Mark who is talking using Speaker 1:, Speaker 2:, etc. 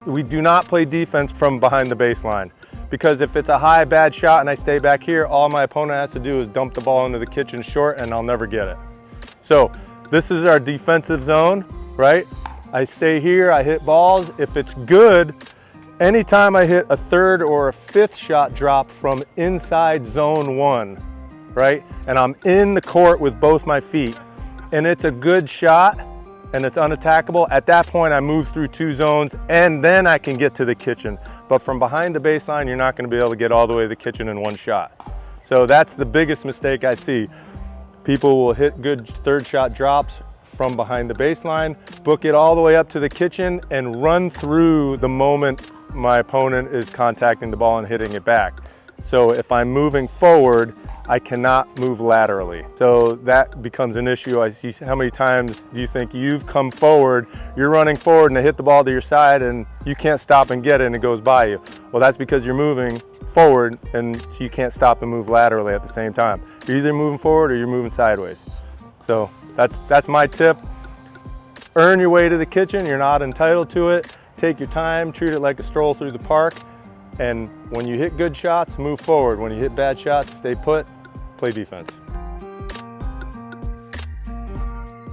Speaker 1: We do not play defense from behind the baseline, because if it's a high bad shot and I stay back here, all my opponent has to do is dump the ball into the kitchen short and I'll never get it. So this is our defensive zone, right? I stay here, I hit balls. If it's good, anytime I hit a third or a fifth shot drop from inside zone 1, right? And I'm in the court with both my feet and it's a good shot and it's unattackable, at that point I move through 2 zones and then I can get to the kitchen. But from behind the baseline, you're not going to be able to get all the way to the kitchen in 1 shot. So that's the biggest mistake I see. People will hit good third shot drops from behind the baseline, book it all the way up to the kitchen and run through the moment my opponent is contacting the ball and hitting it back. So if I'm moving forward, I cannot move laterally. So that becomes an issue. I see how many times do you think you've come forward, you're running forward and they hit the ball to your side and you can't stop and get it and it goes by you. Well, that's because you're moving forward and you can't stop and move laterally at the same time. You're either moving forward or you're moving sideways. So that's my tip. Earn your way to the kitchen. You're not entitled to it. Take your time, treat it like a stroll through the park. And when you hit good shots, move forward. When you hit bad shots, stay put, play defense.